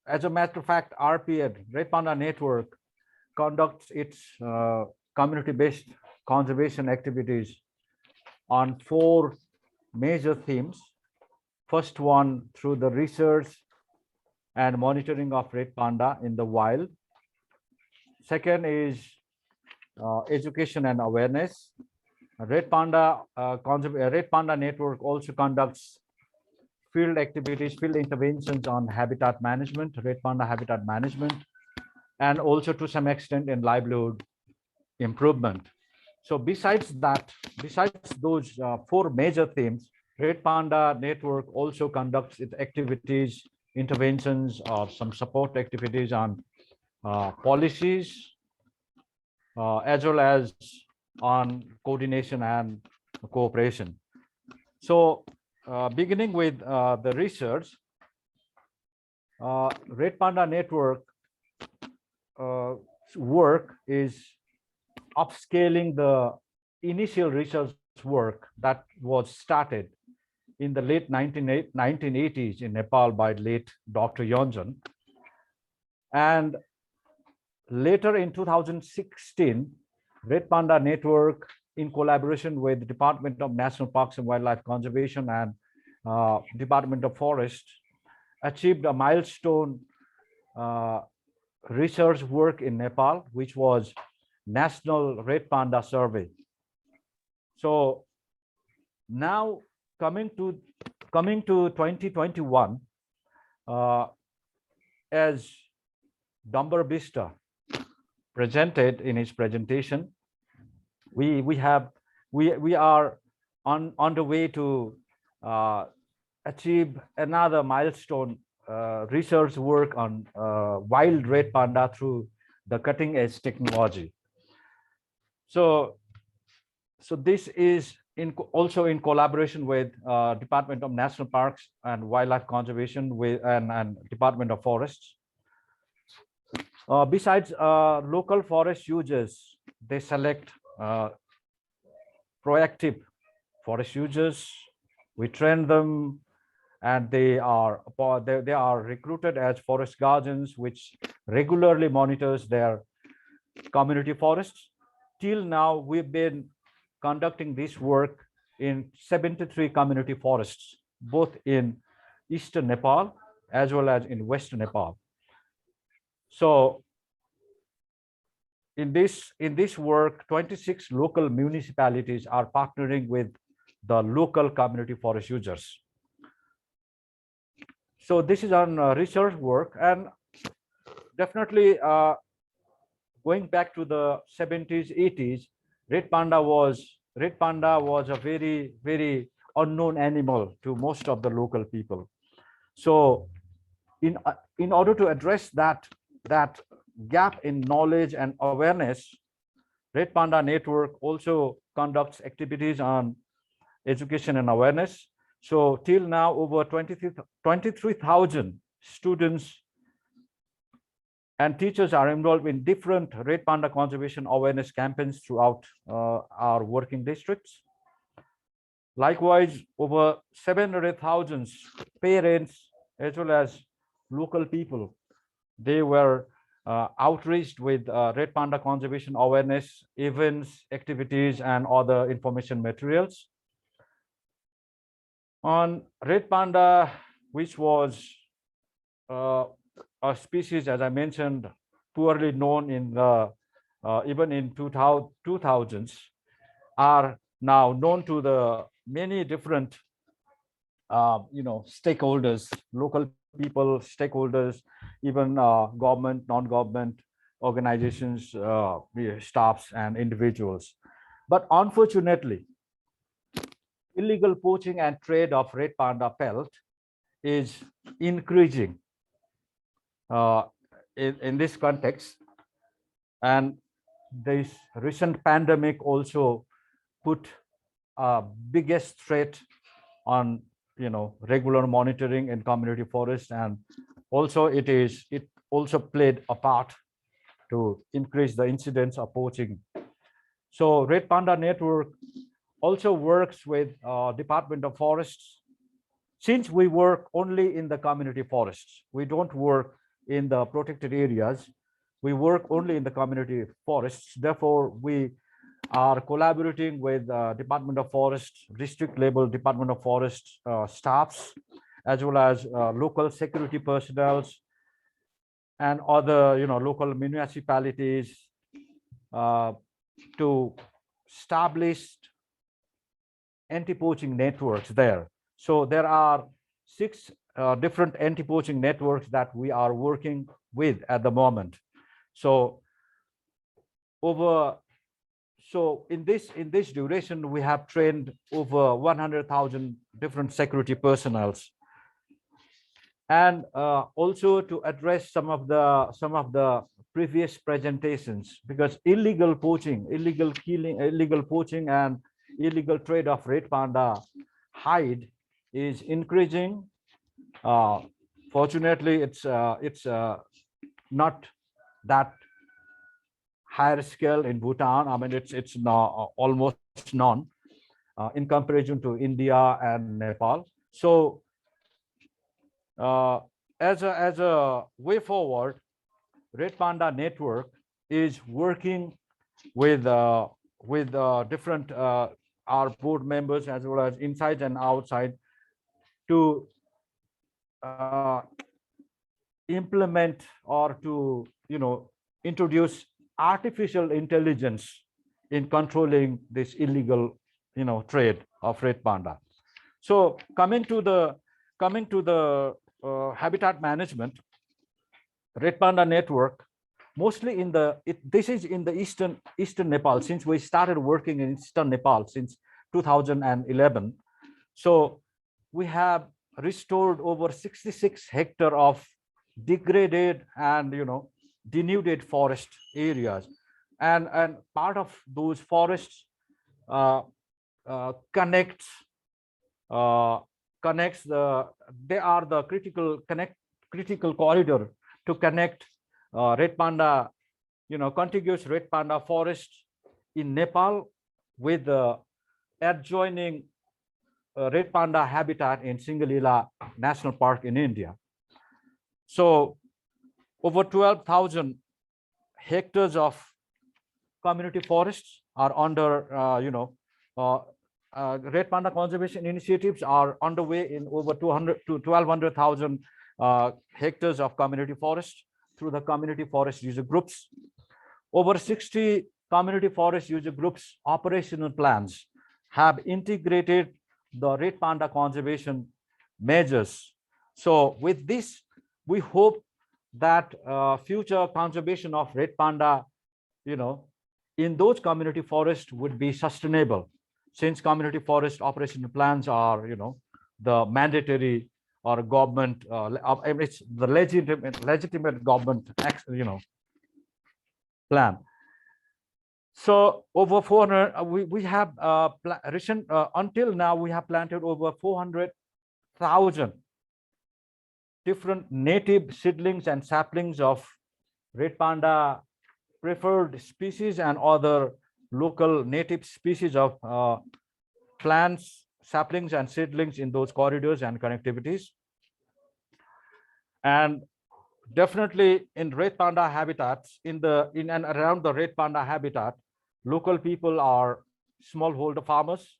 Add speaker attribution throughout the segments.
Speaker 1: as a matter of fact, RPN, Red Panda Network, conducts its community-based conservation activities on four major themes. First one, through the research and monitoring of red panda in the wild. Second is education and awareness. Red Panda Network also conducts field activities, field interventions on habitat management, red panda habitat management, and also to some extent in livelihood improvement. So besides that, besides those four major themes, Red Panda Network also conducts its activities, interventions, or some support activities on policies, as well as on coordination and cooperation. So beginning with the research, Red Panda Network work is upscaling the initial research work that was started in the late 1980s in Nepal by late Dr. Yonjan. And later in 2016, Red Panda Network, in collaboration with the Department of National Parks and Wildlife Conservation and Department of Forest, achieved a milestone research work in Nepal, which was National Red Panda Survey. So now coming to 2021, as Dumbar Bista presented in his presentation, we are on the way to achieve another milestone research work on wild red panda through the cutting edge technology. So this is also in collaboration with Department of National Parks and Wildlife Conservation and Department of Forests. Besides local forest users, they select proactive forest users. We train them, and they are recruited as forest guardians, which regularly monitors their community forests. Till now, we've been conducting this work in 73 community forests, both in eastern Nepal as well as in western Nepal. So in this work, 26 local municipalities are partnering with the local community forest users. So this is on research work, and definitely going back to the 70s, 80s, red panda was a very, very unknown animal to most of the local people. So in order to address that gap in knowledge and awareness, Red Panda Network also conducts activities on education and awareness. So till now, over 23,000 students and teachers are involved in different red panda conservation awareness campaigns throughout our working districts. Likewise, over 700,000 parents as well as local people, they were outreached with red panda conservation awareness events, activities, and other information materials. On red panda, which was a species, as I mentioned, poorly known in the even in 2000s, are now known to the many different stakeholders, local people, stakeholders, even government, non-government organizations, staffs, and individuals. But unfortunately, illegal poaching and trade of red panda pelt is increasing in this context, and this recent pandemic also put biggest threat on regular monitoring in community forest, and also it also played a part to increase the incidence of poaching. So Red Panda Network also works with Department of Forests. Since we work only in the community forests, we don't work in the protected areas. We work only in the community forests. Therefore, we are collaborating with Department of Forest, district level Department of Forest staffs, as well as local security personnel and other, local municipalities uh, to establish anti-poaching networks there. So there are 6 different anti-poaching networks that we are working with at the moment. So over in this duration, we have trained over 100,000 different security personnels, and also to address some of the previous presentations, because illegal poaching, illegal killing, illegal poaching, and illegal trade of red panda hide is increasing. Uh, Fortunately, it's not that higher scale in Bhutan. I mean, it's now almost none in comparison to India and Nepal. So uh, as a way forward, Red Panda Network is working with different our board members, as well as inside and outside, to uh, implement or to introduce artificial intelligence in controlling this illegal trade of red panda. So coming to the habitat management, red panda network mostly this is in the eastern Nepal, since we started working in eastern Nepal since 2011. So we have restored over 66 hectare of degraded and denuded forest areas, and part of those forests uh, connects uh, connects the they are the critical corridor to connect red panda, contiguous red panda forest in Nepal with the adjoining red panda habitat in Singalila National Park in India. So over 12,000 hectares of community forests are under, uh, red panda conservation initiatives are underway in over 200 to 1,200,000 hectares of community forest through the community forest user groups. Over 60 community forest user groups operational plans have integrated the red panda conservation measures. So with this, we hope that future conservation of red panda, you know, in those community forests would be sustainable, since community forest operational plans are, the mandatory or government, I mean, it's the legitimate government, plan. So over 400, we have recent until now we have planted over 400,000 different native seedlings and saplings of red panda preferred species and other local native species of plants, saplings, and seedlings in those corridors and connectivities. And definitely in red panda habitats, in and around the red panda habitat, local people are smallholder farmers.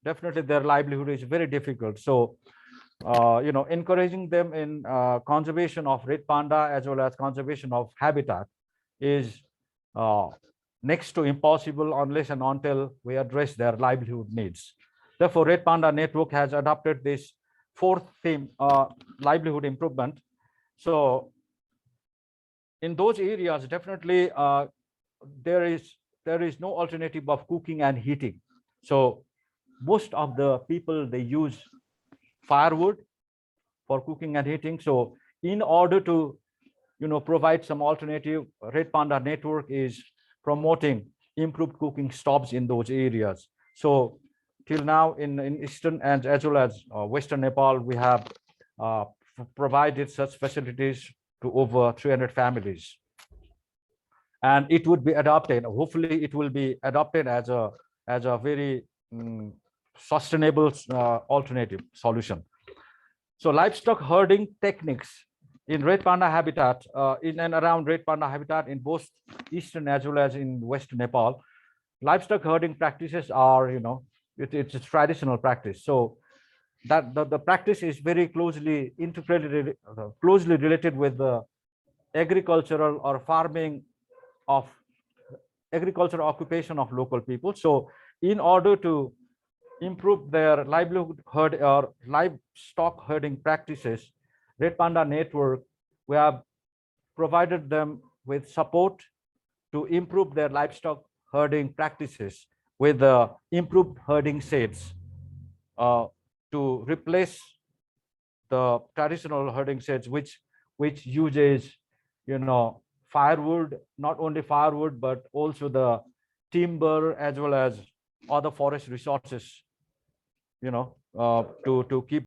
Speaker 1: Definitely their livelihood is very difficult. So encouraging them in conservation of red panda as well as conservation of habitat is uh, next to impossible unless and until we address their livelihood needs. Therefore, Red Panda Network has adopted this fourth theme, livelihood improvement. So in those areas, definitely there is no alternative of cooking and heating. So most of the people, they use firewood for cooking and heating. So in order to provide some alternative, Red Panda Network is promoting improved cooking stoves in those areas. So till now in eastern and as well as western Nepal, we have provided such facilities to over 300 families, and it would be adopted. Hopefully it will be adopted as a very sustainable alternative solution. So livestock herding techniques in red panda habitat, in and around red panda habitat in both eastern as well as in west Nepal, livestock herding practices are, it's a traditional practice. So that the practice is very closely integrated, closely related with the agricultural or farming of agricultural occupation of local people. So in order to improve their livelihood herd or livestock herding practices, Red Panda Network, we have provided them with support to improve their livestock herding practices with improved herding sheds, uh, to replace the traditional herding sheds, which uses, firewood, not only firewood but also the timber as well as other forest resources, to keep